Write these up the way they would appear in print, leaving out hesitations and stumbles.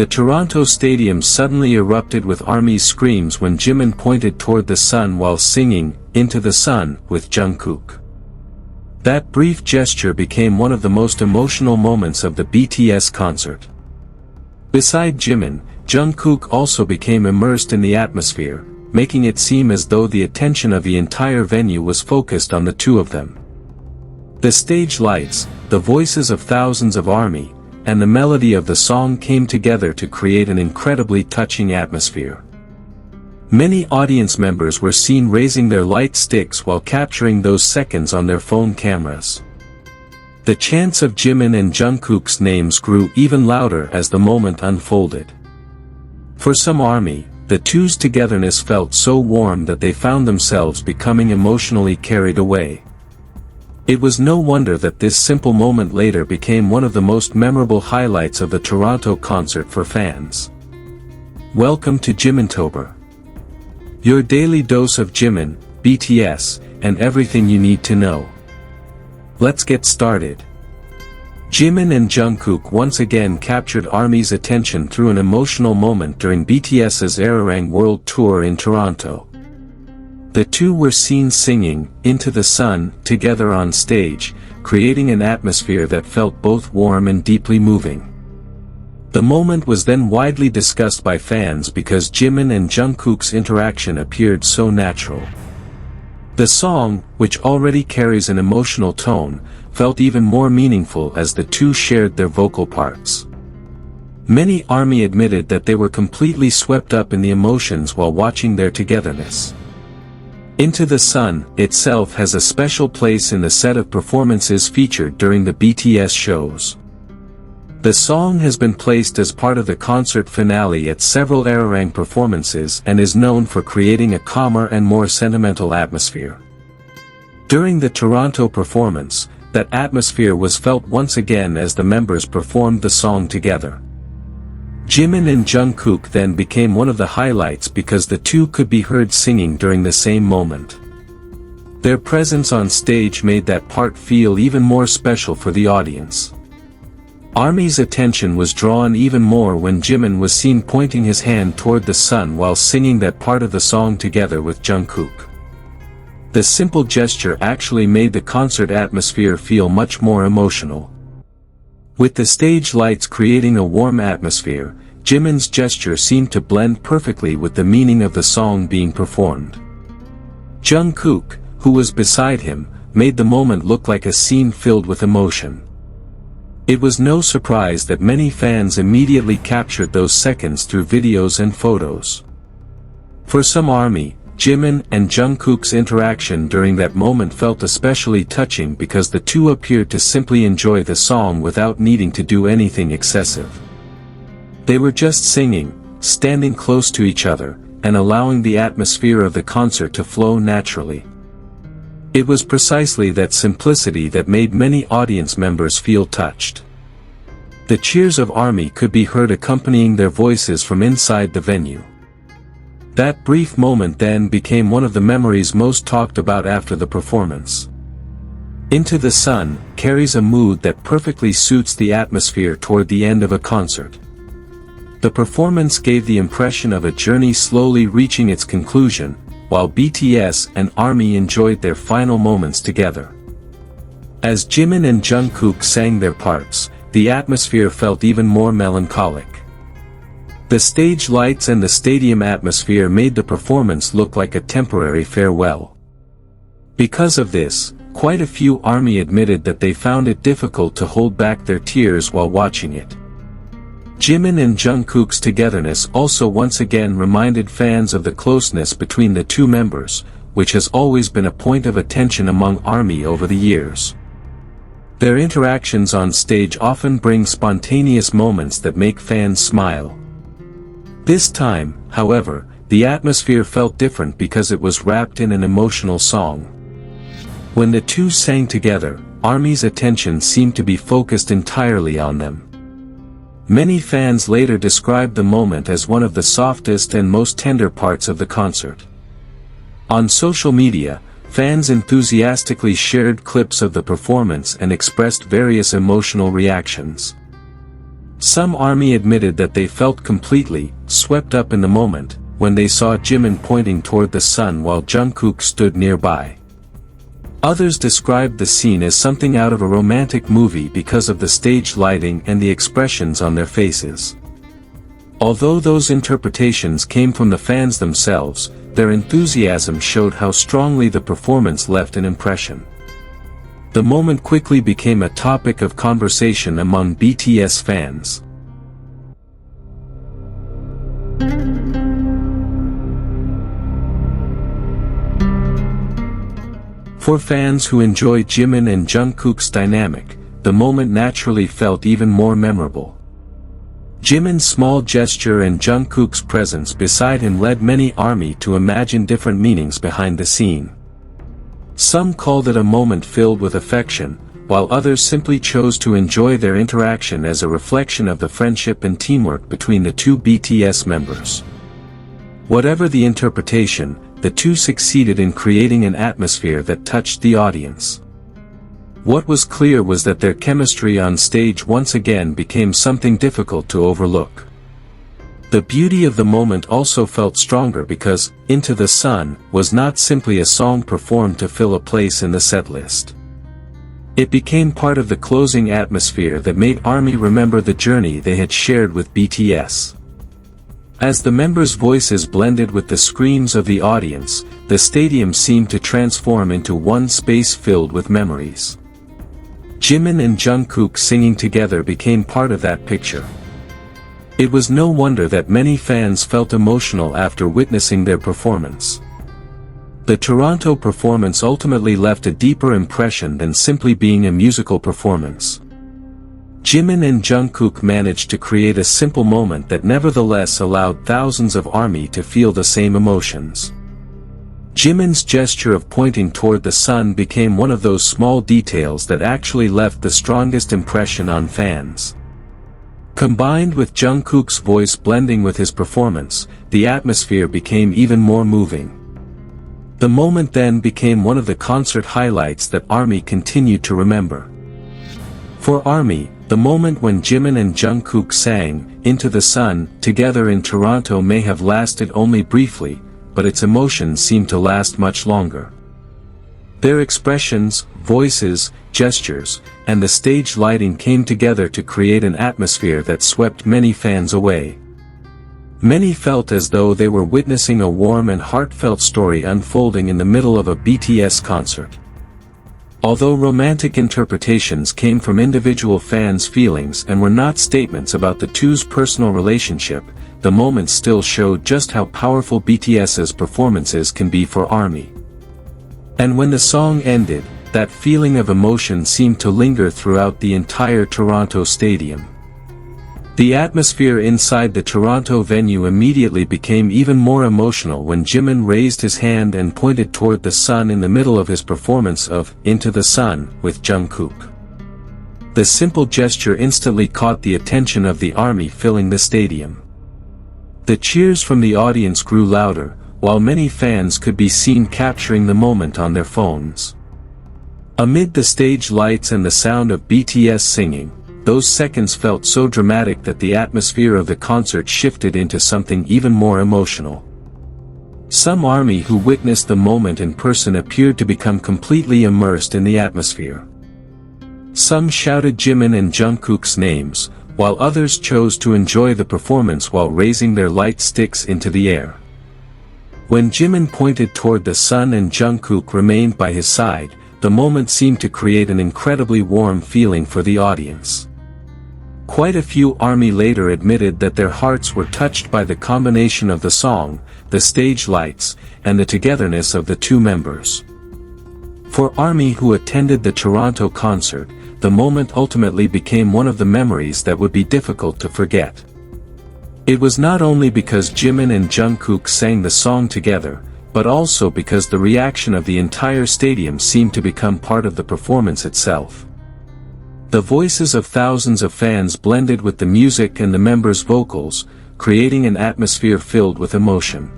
The Toronto stadium suddenly erupted with ARMY's screams when Jimin pointed toward the sun while singing "Into the Sun" with Jungkook. That brief gesture became one of the most emotional moments of the BTS concert. Beside Jimin, Jungkook also became immersed in the atmosphere, making it seem as though the attention of the entire venue was focused on the two of them. The stage lights, the voices of thousands of ARMY, and the melody of the song came together to create an incredibly touching atmosphere. Many audience members were seen raising their light sticks while capturing those seconds on their phone cameras. The chants of Jimin and Jungkook's names grew even louder as the moment unfolded. For some ARMY, the two's togetherness felt so warm that they found themselves becoming emotionally carried away. It was no wonder that this simple moment later became one of the most memorable highlights of the Toronto concert for fans. Welcome to Jimintober. Your daily dose of Jimin, BTS, and everything you need to know. Let's get started. Jimin and Jungkook once again captured ARMY's attention through an emotional moment during BTS's ARIRANG World Tour in Toronto. The two were seen singing "Into the Sun" together on stage, creating an atmosphere that felt both warm and deeply moving. The moment was then widely discussed by fans because Jimin and Jungkook's interaction appeared so natural. The song, which already carries an emotional tone, felt even more meaningful as the two shared their vocal parts. Many ARMY admitted that they were completely swept up in the emotions while watching their togetherness. "Into the Sun" itself has a special place in the set of performances featured during the BTS shows. The song has been placed as part of the concert finale at several ARIRANG performances and is known for creating a calmer and more sentimental atmosphere. During the Toronto performance, that atmosphere was felt once again as the members performed the song together. Jimin and Jungkook then became one of the highlights because the two could be heard singing during the same moment. Their presence on stage made that part feel even more special for the audience. ARMY's attention was drawn even more when Jimin was seen pointing his hand toward the sun while singing that part of the song together with Jungkook. The simple gesture actually made the concert atmosphere feel much more emotional. With the stage lights creating a warm atmosphere, Jimin's gesture seemed to blend perfectly with the meaning of the song being performed. Jungkook, who was beside him, made the moment look like a scene filled with emotion. It was no surprise that many fans immediately captured those seconds through videos and photos. For some ARMY, Jimin and Jungkook's interaction during that moment felt especially touching because the two appeared to simply enjoy the song without needing to do anything excessive. They were just singing, standing close to each other, and allowing the atmosphere of the concert to flow naturally. It was precisely that simplicity that made many audience members feel touched. The cheers of ARMY could be heard accompanying their voices from inside the venue. That brief moment then became one of the memories most talked about after the performance. "Into the Sun" carries a mood that perfectly suits the atmosphere toward the end of a concert. The performance gave the impression of a journey slowly reaching its conclusion, while BTS and ARMY enjoyed their final moments together. As Jimin and Jungkook sang their parts, the atmosphere felt even more melancholic. The stage lights and the stadium atmosphere made the performance look like a temporary farewell. Because of this, quite a few ARMY admitted that they found it difficult to hold back their tears while watching it. Jimin and Jungkook's togetherness also once again reminded fans of the closeness between the two members, which has always been a point of attention among ARMY over the years. Their interactions on stage often bring spontaneous moments that make fans smile. This time, however, the atmosphere felt different because it was wrapped in an emotional song. When the two sang together, ARMY's attention seemed to be focused entirely on them. Many fans later described the moment as one of the softest and most tender parts of the concert. On social media, fans enthusiastically shared clips of the performance and expressed various emotional reactions. Some ARMY admitted that they felt completely swept up in the moment when they saw Jimin pointing toward the sun while Jungkook stood nearby. Others described the scene as something out of a romantic movie because of the stage lighting and the expressions on their faces. Although those interpretations came from the fans themselves, their enthusiasm showed how strongly the performance left an impression. The moment quickly became a topic of conversation among BTS fans. For fans who enjoy Jimin and Jungkook's dynamic, the moment naturally felt even more memorable. Jimin's small gesture and Jungkook's presence beside him led many ARMY to imagine different meanings behind the scene. Some called it a moment filled with affection, while others simply chose to enjoy their interaction as a reflection of the friendship and teamwork between the two BTS members. Whatever the interpretation, the two succeeded in creating an atmosphere that touched the audience. What was clear was that their chemistry on stage once again became something difficult to overlook. The beauty of the moment also felt stronger because Into the Sun was not simply a song performed to fill a place in the setlist. It became part of the closing atmosphere that made ARMY remember the journey they had shared with BTS. As the members' voices blended with the screams of the audience, the stadium seemed to transform into one space filled with memories. Jimin and Jungkook singing together became part of that picture. It was no wonder that many fans felt emotional after witnessing their performance. The Toronto performance ultimately left a deeper impression than simply being a musical performance. Jimin and Jungkook managed to create a simple moment that nevertheless allowed thousands of ARMY to feel the same emotions. Jimin's gesture of pointing toward the sun became one of those small details that actually left the strongest impression on fans. Combined with Jungkook's voice blending with his performance, the atmosphere became even more moving. The moment then became one of the concert highlights that ARMY continued to remember. For ARMY, the moment when Jimin and Jungkook sang Into the Sun together in Toronto may have lasted only briefly, but its emotions seemed to last much longer. Their expressions, voices, gestures, and the stage lighting came together to create an atmosphere that swept many fans away. Many felt as though they were witnessing a warm and heartfelt story unfolding in the middle of a BTS concert. Although romantic interpretations came from individual fans' feelings and were not statements about the two's personal relationship, the moment still showed just how powerful BTS's performances can be for ARMY. And when the song ended, that feeling of emotion seemed to linger throughout the entire Toronto stadium. The atmosphere inside the Toronto venue immediately became even more emotional when Jimin raised his hand and pointed toward the sun in the middle of his performance of Into the Sun with Jungkook. The simple gesture instantly caught the attention of the ARMY, filling the stadium. The cheers from the audience grew louder, while many fans could be seen capturing the moment on their phones. Amid the stage lights and the sound of BTS singing, those seconds felt so dramatic that the atmosphere of the concert shifted into something even more emotional. Some ARMY who witnessed the moment in person appeared to become completely immersed in the atmosphere. Some shouted Jimin and Jungkook's names, while others chose to enjoy the performance while raising their light sticks into the air. When Jimin pointed toward the sun and Jungkook remained by his side, the moment seemed to create an incredibly warm feeling for the audience. Quite a few ARMY later admitted that their hearts were touched by the combination of the song, the stage lights, and the togetherness of the two members. For ARMY who attended the Toronto concert, the moment ultimately became one of the memories that would be difficult to forget. It was not only because Jimin and Jungkook sang the song together, but also because the reaction of the entire stadium seemed to become part of the performance itself. The voices of thousands of fans blended with the music and the members' vocals, creating an atmosphere filled with emotion.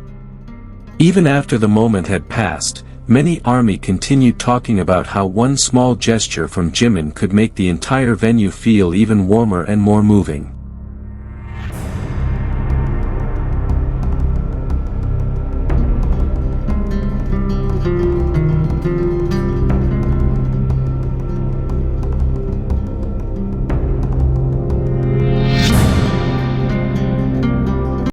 Even after the moment had passed, many ARMY continued talking about how one small gesture from Jimin could make the entire venue feel even warmer and more moving.